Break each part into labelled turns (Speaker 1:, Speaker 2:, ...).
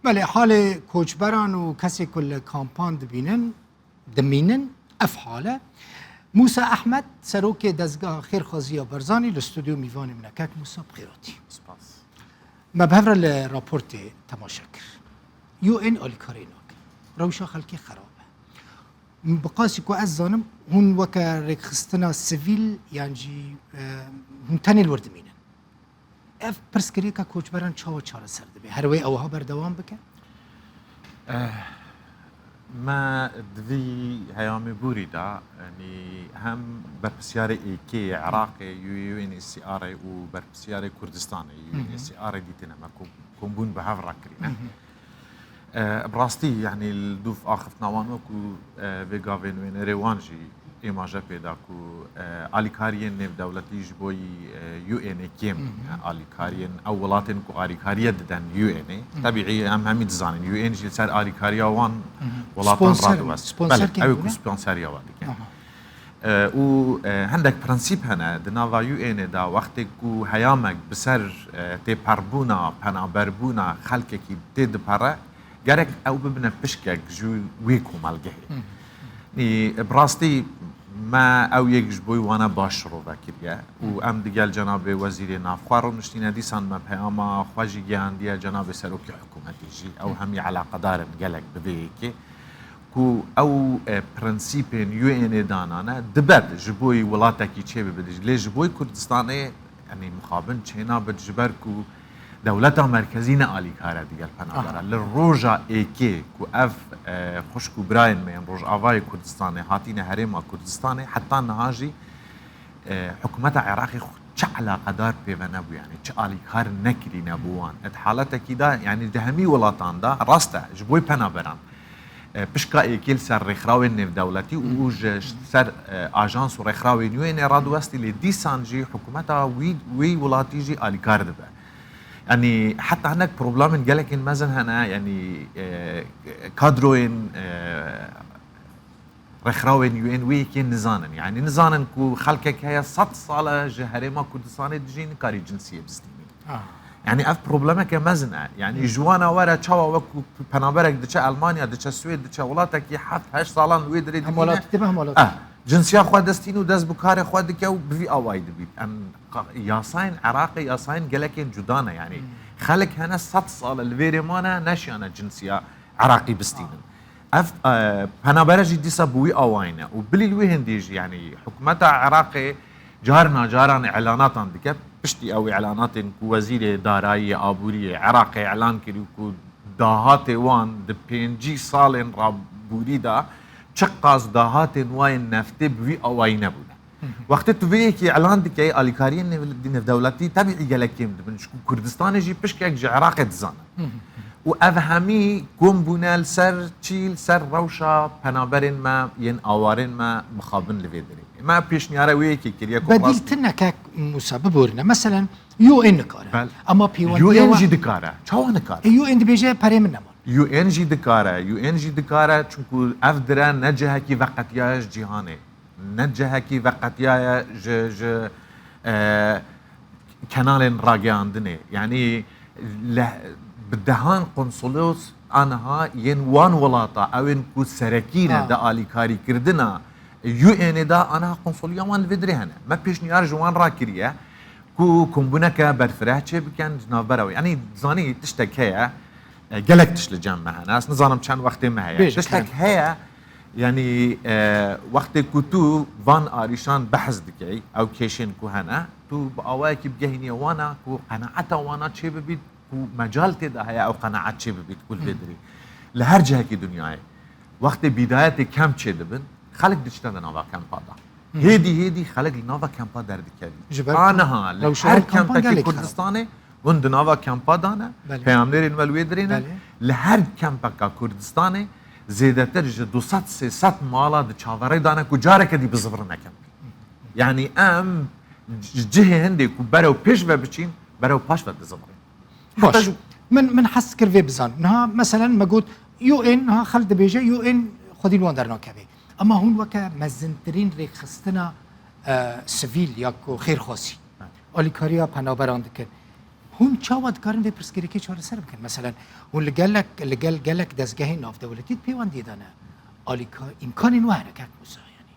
Speaker 1: بله حال کوچبران و کسی کل کامپان دمینن اف حاله موسى احمد سروک دزگاه خیرخوازی برزانی الاستودیو میوان منکک موسى بخیراتی
Speaker 2: سپاس
Speaker 1: ما بهفر الرابورت تماشا کر یو ان آلیکاری ناکر روشا خلکی خرابه بقاسی که از زانم هون وکا رکخستنا سویل یعنی هون تنی الورد مینن اف پرسکری که کوچبران چاو چاره سرده به هر وی اوها بردوام بکن
Speaker 2: ما دوی هیامی بوری دا يعني هم برپسیار ایکی عراق یو ان اس سی آر و برپسیار کردستان یو ان اس سی آر دیتنا ما كومبون به هفرا کرینه براستی يعني الدوف آخف نوانو کو ویگاوین وین روانجی ایماجه پیدا کو آلیکارین نف دولتی جبوی یو ان کیم آلیکارین اولاتن کو آلیکاریه ددن یو ان طبیعی هم دزانن یو ان جل سر آلیکاریا وان ولاتن رادواس بله او کو سپانسریا وادی و هندك برانسيب هنا دناوا يو ان دا وقت کو هيامك بسر تي پربونا پنابربونا خلقكي تد پره گرک او ببنه پشکک جو ویکو مالگه نی براستی ما او یک جبوی وانا باش رو وکریه و ام دیگل جناب وزیر نافخوار رو نشتینه دیسان ما پیاما خواجی گیاندیه جناب سروکی حکومتی جی او همی علاقه دارن گلک ببیه که کو او پرنسیپ یو ان دانانه دبد جبوی ولاتکی چه ببدیج لی جبوی کردستانه یعنی مخابن چینا بجبر کو دولتا مرکزی آلی کاره دیگر پناهبره لروجا ایکی کو اف خوشکو براین من روج آوای کردستانه هاتین هرم کردستانه حتی نهاجی حکومت عراقی چه علاقه دار پیو نبو یعنی چه آلی کار نکری نبوان ات حالت کیدا یعنی دهمی ولاتان دا راسته جبوی پناهبران بشكا ايكيل سر رخراوي نف دولتي وج سر اجانس رخراوي نيو رادو استي لي ديسانجي حكومتها وي ولاتيجي الي كارد يعني حتى هناك بروبلم قالك ان مثلا هنا يعني كادروين رخراوين يو ان وي كين نزانن يعني نزانن كو خلكك هي 100 صاله جهرما كردستان دجين كاري جنسيه بستيمي يعني اف بروبلمك مزنه يعني جوانا ورا تشاوا وكو بنابرك دچا المانيا دچا سويد دچا ولاتك يحف 8 سالان ويدري
Speaker 1: هم ولات تبهم ولات
Speaker 2: جنسيا خو دستينو دز بكاري خو دكو بفي اوايد بي ان ياسين عراقي ياسين قالكين جدانا يعني خلك هنا 100 سال الفيرمانا نشانه جنسيا عراقي بستين اف بنابرجي ديسا بوي اواينه وبلي وهنديج يعني حكومتها عراقي جاران اعلانات عندك بشتي او اعلانات كو وزير دارایی آبوری عراق اعلان کردی کو دهات وان د 5 سال رابوری دا چقاز دهات وان نفته بوی اوای نبوده وقت تو وی کی اعلان دکی الیکارین نف دولتی تبعی گلکیم دبن کردستان جی پشک عراق تزان و افهمی گمبونال سر چیل سر روشا پنابرین ما ین آوارین ما مخابن لویدری ما پیشنیاره وی کی کریه کو
Speaker 1: بدیل تنک مسبب ورنه مثلا یو ان کاره اما پیوندی
Speaker 2: یو ان جی دکاره چاوان کاره
Speaker 1: یو ان بیجه پره من نمان
Speaker 2: یو ان جی دکاره چونکو افدره نجه کی وقتیاش جهانه نجه کی وقتیاش ج کنال راگاندنه یعنی بدهان قنصلوس آنها ین وان ولاتا او ان کو سرکینه دا آلی کاری کردنا یو ان دا آنها قنصلیا وان ویدری هنه ما پیشنیار جوان را کریه کو کمبونه که برفره چه بکن جناب براوی یعنی زانی تشتک هیا گلک تشل جمع هناس نظانم چند وقتی مهیا تشتک هیا يعني وقت كتو فان آريشان بحث دكي او كيشن كو هنا تو بأواكي بجهني وانا كو قناعتا وانا تشي ببيت كو مجال تدا هيا او قناعات تشي ببيت كل بدري لهر جهة كي دنياي وقت بداية كم تشي دبن خلق دشتن نوفا كامبادا هيدي خلق نوفا كامبادا در دكي آنها لهر كامبادا كردستاني وند نوفا كامبادانا پیامبرین ولویدرین لهر کامپادا کردستاني زیادتر 200-300 مالا د چاوری دانه کو جاره کدی بزبر نکن یعنی ام جهه هندی کو برو پیش و بچین برو پاش و بزبر
Speaker 1: باش من حس كرفي بزان انها مثلا ما قلت يو ان ها خلد بيجي يو ان خدين وان درنا كبي اما هون وكا مزنترين ريك خستنا سيفيل ياكو خير خاصي اوليكاريا پنابران دكن هون چاوت کارن به پرسکری که چهار سر بکن مثلا هون لگلک دزگاه ناف دولتی پیوان دیدانه آلیکا امکان نو حرکت موسا یعنی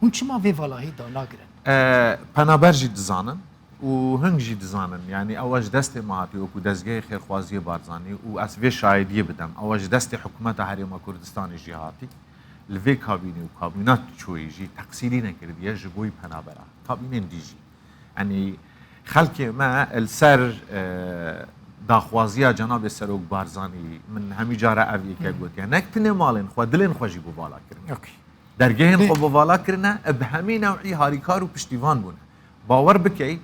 Speaker 1: هون چما وی والله دانا گرن
Speaker 2: پنابر جی دزانن و هنگ جی دزانن یعنی اواج دست ماهاتی و کو دزگاه خیرخوازی بارزانی و از وی شایدیه بدم اواج دست حکومت حریم کردستان جهاتی لوی کابینه و کابینات چوی جی تقصیری نکردیه جبوی پنابرا کابینه دیجی یعنی خلق ما السر داخوازی جناب سروک بارزانی من همی جاره اویه که گوتیه نکتنه مالین خوا دلین خوشی بو بالا کرنه درگهین خوا بو بالا کرنه به همین نوعی هاریکار و پشتیوان بونه باور بکی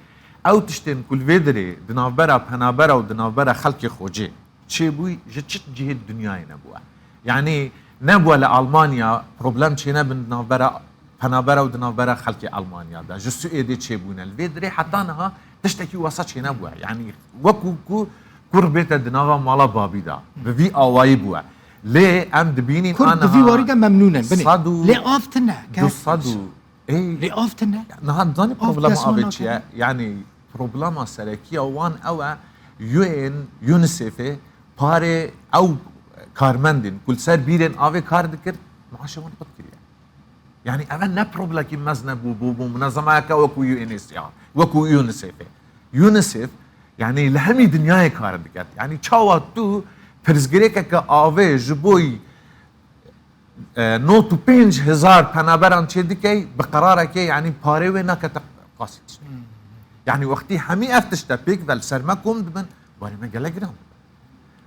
Speaker 2: او تشتین کل ویدری دنابرا پنابرا و دنابرا خلق خوجه چه بوی جت جهه دنیای نبوه یعنی نبوه لألمانیا پروبلم چه نبن دنابرا پنابرا و دنابرا خلق ألمانيا دا جسو ايدي تشيبونا الفيدري حتى انها تشتكي وسط شي نبوه يعني وكو كربيت دنابا مالا بابي دا بفي اواي بوه ليه ام دبينين
Speaker 1: انا كرب في ورقه ممنونا
Speaker 2: صدو
Speaker 1: ليه افتنا
Speaker 2: دو صدو اي
Speaker 1: ليه افتنا
Speaker 2: نهار داني بروبلم ابيتشيا يعني بروبلم سركيه وان او يو ان يونيسيف باري او كارمندين كل سر بيرن اوي كار دكر معاش وان بتكري يعني انا نبروبلا كي مزنب بو منظمه وكو يو ان اس وكو يونيسيف يونيسيف يعني لهمي دنياي كار دكت يعني تشاوا تو پرزگریکه که آوه جبوی نوتو 5000 پنابران چه دیگه بقراره که یعنی پاره و نکت قاصد یعنی وقتی همی افتش تپیک ول سرمکم دبن باری ما گله گرام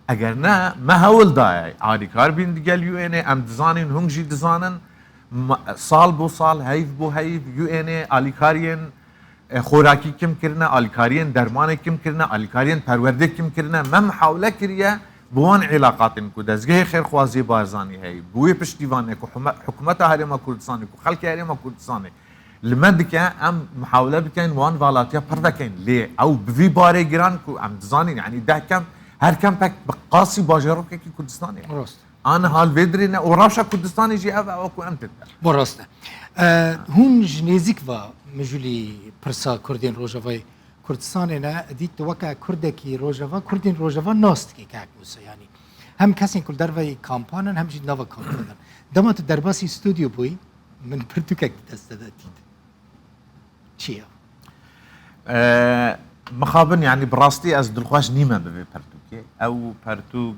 Speaker 2: اگر نه ما هول دای عادی کار بین دیگه یو ان ام دزانین هنگجی دزانن سال بو سال هیف بو هیف یو ان آلیکارین خوراکی کم کرنه آلیکارین درمان کم کرنه آلیکارین پرورده کم کرنه ما محاوله کریه بوان علاقاتن کو دزگاه خیرخوازی بارزانی هی بوی پشتیوانه کو حکومت هرم کردستان کو خلق هرم کردستان لمد که ام محاوله بکن وان والاتیا پردکن لی او بوی باره گران کو ام دزانین یعنی ده کم هر کم پک بقاسی باجرو که کردستانی
Speaker 1: راست
Speaker 2: آن حال ویدرینه و راشا کردستانی جی او کو ام تد
Speaker 1: راست هون جنیزیک و مجولی پرسا کردین روجاوی کردستان نه دیت وکا کردکی روجاوا کردین روجاوا ناست کی که موسی یعنی هم کسی کل در وی کامپانن هم جد نوا کامپانن دمات در باسی استودیو بوی من پرتوکک دست دادید چیه
Speaker 2: مخابن يعني براستي از دلخواش نيمه ببي پرتوكي او پرتوك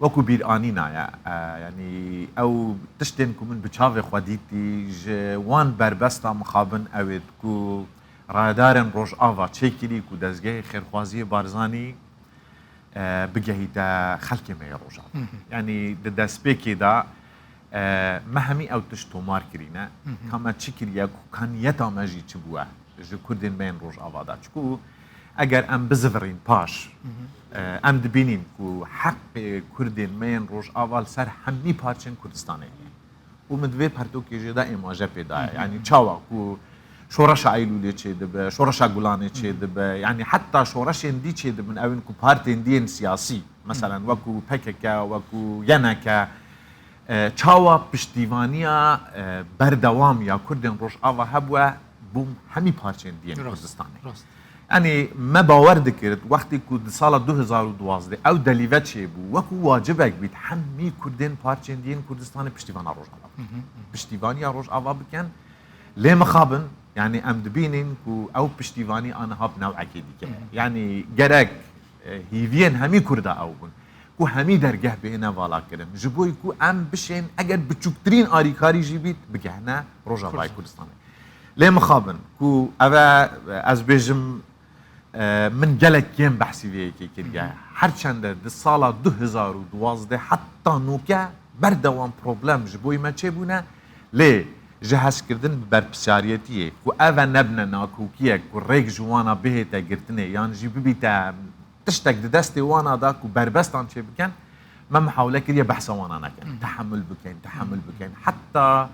Speaker 2: وكو بيرانينا يعني او تشتنكو من بچاوي خوديتي وان بربستا مخابن اويد كو رادارن روش آوا چیکلی کو دزگاه خیرخوازی بارزانی بگهیده خلق می روشا یعنی دست بیکی دا مهمی او تشتو مار کرینه کاما چیکلیه کو کانیتا مجی چی بوه جو کردین مین روش آوا دا چکو اگر ام بزفرین پاش ام دبینین کو حق کردین مین روش آوا سر همی پارچن کردستانه و مدوی پرتوکی جدا ایماجه پیدا یعنی چاوا کو شورش عيلولي چه دبه شورش گولانه چه دبه يعني حتى شورش اندي چه دبه من اون کو بارت اندين سياسي مثلا وكو پککا وكو ينكا چاوا پشتیوانیا بردوام یا کردن روش آوا هبوا بوم همي پارچ اندين کردستان يعني ما باور دکرد وقتی کو سال 2012 او دلیوت چه بو وكو واجبك بیت همي کردن پارچ اندين کردستان پشتیوان روش آوا پشتیوانیا روش آوا بکن ليه مخابن يعني ام دبينين كو او پشتیوانی انا هاب نوع اكيد يعني جرك هيفين همي كردا او بن كو همي درجه بهنا والا كرم جبوي كو ام بشين اگر بچوكترين آريكاري جيبيت بگهنا روجا باي كردستان ليه مخابن كو اوا از بيجم من جلك كيم بحثي فيه كي كريا هر چند د سال 2012 حتى نوكا بردوان بروبلم جبوي ما چبونه ليه جهاز کردن برپسیاریتیه کو اوه نبنه ناکوکیه کو ریک جوانا بهتا گرتنه یعنی جی ببیتا تشتک دستی وانا دا کو بربستان چه بکن ما محاوله کریه بحث وانا نکن تحمل بکن حتی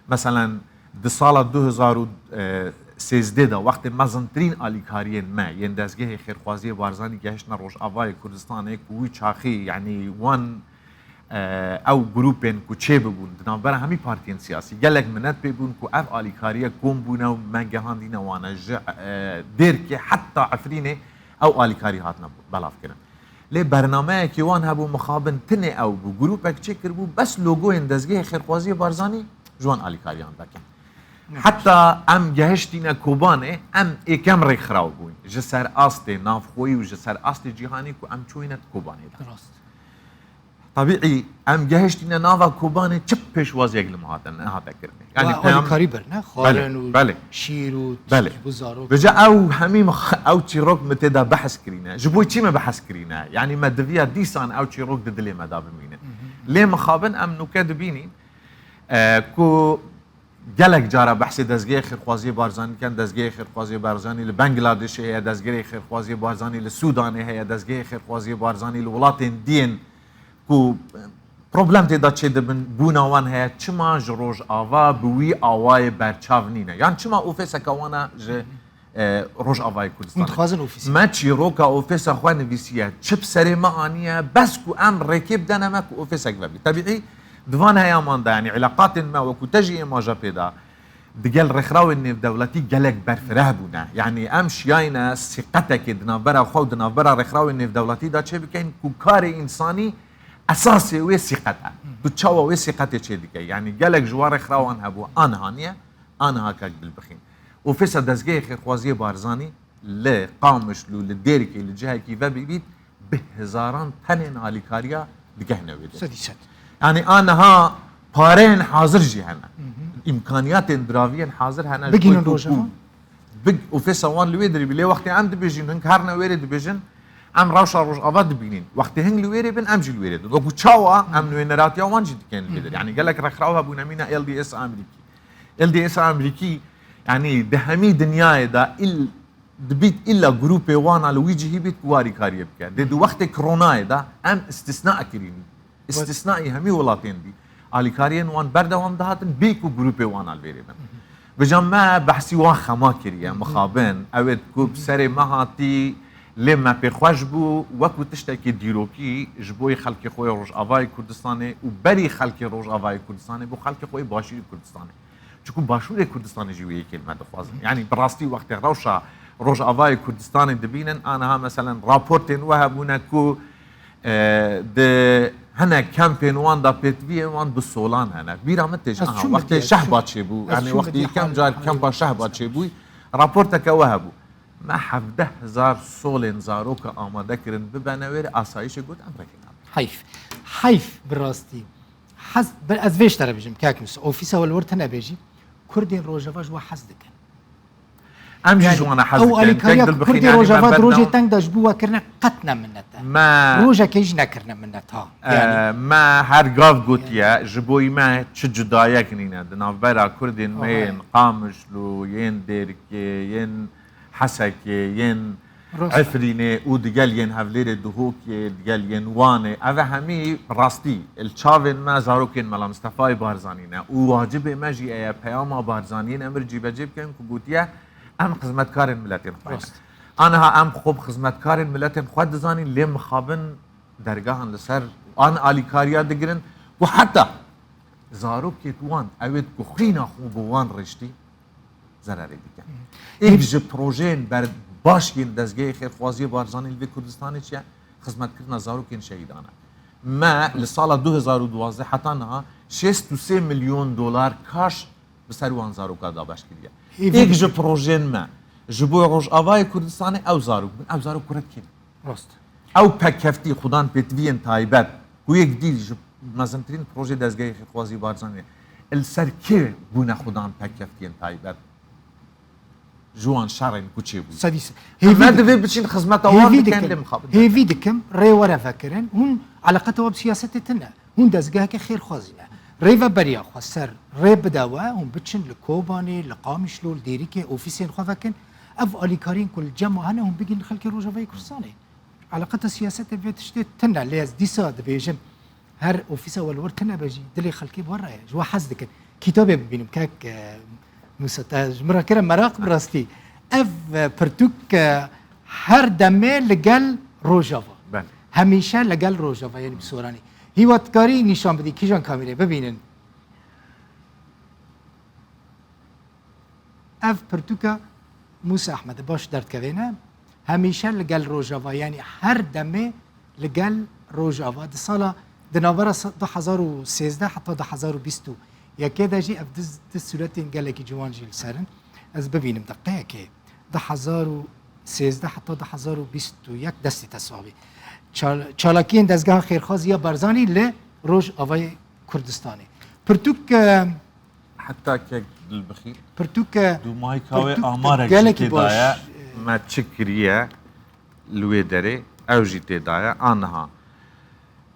Speaker 2: مثلا د سال 2013 دا وقت مزنترین آلیکارین ما ین دزگاه خیرخوازی بارزانی گهشنا روش آوای کردستان کوی چاخی یعنی وان او گروپن کو چه ببون دنابرا همی پارتین سیاسی گلک منت ببون کو اف آلیکاریه کم بونه و منگهان دینه وانا دیر که حتی عفرینه او آلیکاری هاتنا بلاف کردن لی برنامه که وان هبو مخابن تنه او بو گروپک چه کر بو بس لوگو اندزگه خیرخوازی بارزانی جوان آلیکاریان دکن حتی ام گهشتینا کوبانه ام اکم ری خراو بوین جسر آست نافخوی و جسر آست جهانی کو ام چوینت کوبانه دا
Speaker 1: راست
Speaker 2: طبيعي ام جهشتينا نافا كوباني تشب بيشواز يقل مهاتن هذا كرني
Speaker 1: يعني آلیکاری برنه خارن و
Speaker 2: بله.
Speaker 1: شیر و
Speaker 2: بله
Speaker 1: بزارو
Speaker 2: رجع او همي او تشيروك متدا بحث كرينا جبوي تشي ما بحث كرينا يعني ما دفيا ديسان او تشيروك ددلي ما داب مينا ليه مخابن ام نكاد بيني كو جلك جارا بحث دزگی خیرخوازی بارزانی کن دزگی خیرخوازی بارزانی لبنگلاديش هي دزگی خیرخوازی بارزانی لسودان هي دزگی خیرخوازی بارزانی لولات دين کو پروبلم تیدا چه دبن بوناوان هیا چما جروج آوا بوی آوای برچاو نینه یعنی چما اوفیس کوانا ج روج آوای کردستان
Speaker 1: منتخازن اوفیس
Speaker 2: ما چی روکا اوفیس خواه نویسیه چپ سری ما آنیه بس کو ام رکب دنما کو اوفیس اکوابی طبیعی دوان هیا مانده یعنی علاقات ما وکو تجی ما جا پیدا دقل رخراو النف دولتي قالك برفره بونا يعني امش ياينا ثقتك دنابرا خو دنابرا رخراو النف دولتي دا چه بكين كو كار انساني اساسي وي ثقتها بتشوا وي ثقتي چه ديكي يعني قالك جوار خراوان هبو انا هانيه انا هكاك بالبخين وفيسا دزگي خوازي بارزاني ل قامش لو لديركي لجهه كيفا بيت بهزاران تنين اليكاريا دقهنا ويد
Speaker 1: سديسات
Speaker 2: يعني انا ها بارين حاضر جي هنا امكانيات دراويين حاضر هنا
Speaker 1: بگين روجا
Speaker 2: بق وفيسا وان لويدري بلي وقت عند بيجين هنك هرنا ويرد بيجين ام روش افاد بينين وقت هنگ لويري بن امجي لويري دوكو تشاوا ام نوينرات يا وانجي كان بيدر يعني قال لك رخراوها بونا مينا ال دي اس امريكي ال دي اس امريكي يعني بهمي دنيا دا دبيت الا جروب وانا لويجي هيبت واري كاريب كان دي وقت كورونا دا ام استثناء كريم استثنائي همي ولاتين دي علي كاريان وان بردا وان دهاتن بيكو جروب وانا البيري بجمع بحسي واخا ما كريا مخابن اويد كوب سري مهاتي لما بخواج بو وكو تشتكي ديروكي جبوي خلقي خوي روج افاي كردستاني وبري خلقي روج افاي كردستاني بو خلقي خوي باشير كردستاني چكو باشور كردستاني جوي كلمه دخوازن يعني براستي وقت روشا روج افاي كردستاني دبينن انا ها مثلا رابورتين وهبونا كو د هنا كامبين وان دا بيتفي وان بالسولان هنا بيرا متج وقت شحبات شبو يعني وقت كم جار كم با شحبات شبو رابورتك وهبو ما 17,000 سولن زاروكا آماده كرن ببنوير آسایش گوت امريكا
Speaker 1: حيف براستي حس از ويش ترى بيجم كاكنس اوفيسا والورتنا بيجي كردين روجافاج وحز دكن
Speaker 2: امجي يعني جوانا حز
Speaker 1: او اليكاريا كردين روجافاج روجي تنگ داش بوا كرنا قتنا منتا
Speaker 2: ما
Speaker 1: روجا كيج نكرنا منتا
Speaker 2: يعني ما هر غاف گوتيا جبوي ما تشجدايا كنينا دنافبرا كردين مين قامش لو ين ديركي ين حسكي ين عفرينه ودقال ين هفلير دهوكي دقال ين وانه اوه همي راستي الچاوين ما زاروكين ملا مصطفى بارزانينه وواجب ماجي ايا پیاما بارزانين امر جيبه جيب كن كبوتيه ام خدمتكار ملتين خواهد انا ها ام خوب خدمتكار ملتين خواهد دزانين لي مخابن درگاهن لسر ان آلیکاریا دگرن و حتی زاروكي توان اوید كو خينا خوب وان رشتي ضرری دیگه ایک پروژه بر باشین دزگی خیرخوازی بارزانی لوی کردستانی چیه خدمت کردن زاروکین شهیدانه ما لسال 2012 حتی نه 63 میلیون دلار کاش به سر وان زاروکا دابش کردیه ایک پروژه ما جبو روج آوای کردستانی او زاروک او زاروک کرد کن
Speaker 1: راست
Speaker 2: او پکفتی خودان پتوین تایبت و یک دیل مزنترین پروژه دزگی خیرخوازی بارزانی السرکه بونه خودان پکفتین تایبت جوان شارين كوتشيبو
Speaker 1: سادس
Speaker 2: ما دفي بتشين خدمات اوان كان اللي مخابط
Speaker 1: هي فيدكم ري ورا فاكرين هون علاقتها بسياستنا هون دزقاك خير خوازنا ريفا بريا خسر ري بداوا هون بتشن لكوباني لقامشلو لديريكي اوفيسين خفاكن اف اليكارين كل جمع هنا هم بيجين خلك روجافاي كرساني علاقتها سياستها بتشتت تنا ليز ديسا دبيجم هر اوفيسا والورتنا بجي دلي خلكي برا جوا حزدك كتابه ببينم كاك موسى مرة كده مراقب راستي اف برتوك هر دمه لقل روجافا هميشه لقل روجافا يعني بسوراني هي واتكاري نشان بدي كيجان كاميرا ببينن اف برتوكا موسى احمد باش درد كذينا همیشه لگل روجاوا یعنی هر دمه لگل روجاوا د سالا د نوبر 2013 حتی 2020 یکی دجی افدز د صورت گلکی جوان جیل سرن از ببینم دقیقه که 2013 حتی 2021 دستی تصاوی چالاکین دزگاه خیرخواز یا برزانی ل روج آوای کردستانی پرتوک
Speaker 2: حتى كيك البخير
Speaker 1: پرتوک
Speaker 3: دو مایکاوی آمارک
Speaker 1: گلکی
Speaker 3: جدی
Speaker 1: باش
Speaker 3: دایا
Speaker 2: ما تشكريه الويدري او جيتي دايا انها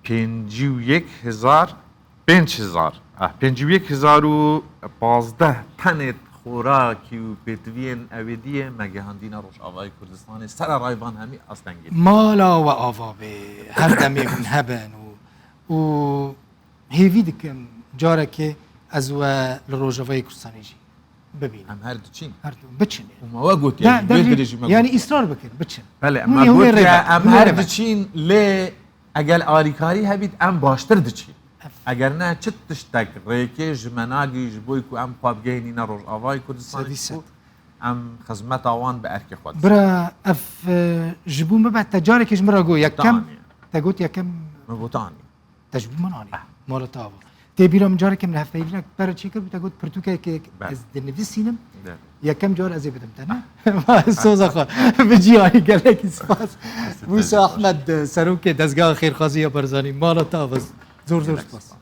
Speaker 2: 51015 تنت خوراكي و بيتوين اويديه مگهاندينا روش آوای کردستان سر رایوان همی اصلا گید
Speaker 1: مالا و آوا به هر دمی من هبن و هیوی دکم جاره که از و لروجاوای کردستانی جی ببینم
Speaker 2: هم هر دوچين
Speaker 1: هر دو بچن
Speaker 2: وما وقت
Speaker 1: ده
Speaker 2: يعني بيدريجي ما
Speaker 1: يعني اصرار بکن بچن
Speaker 2: بله
Speaker 1: مونی
Speaker 2: ما
Speaker 1: هوی
Speaker 2: قلت
Speaker 1: ریبه.
Speaker 2: يا ام
Speaker 1: هوی
Speaker 2: هر
Speaker 1: ریبه.
Speaker 2: دوچين لي اگل آلیکاری هبید ام باشتر دچین اگر نه چه تشتک ریکی جمناگی جبوی کو ام خواب گینی نروج آوای کردستان
Speaker 1: سدی ست.
Speaker 2: ام خدمت آوان به ارک خود
Speaker 1: برا اف جبون ببعد تجارك جمرا جو يكم
Speaker 2: تانية.
Speaker 1: تقول يكم
Speaker 2: مبوتانی
Speaker 1: تجبون مناني مالا تابا تبيرا من جارك من هفته يبينك برا تشيكر بتقول برتوكا كي
Speaker 2: بله.
Speaker 1: از دنفسينم
Speaker 2: ده.
Speaker 1: يكم جار ازي بدم تنا ما سوزا خا بجي هاي قال لك سباس موسى احمد سروكي دزگاه خير خازي برزاني مالا تابا زور زور سباس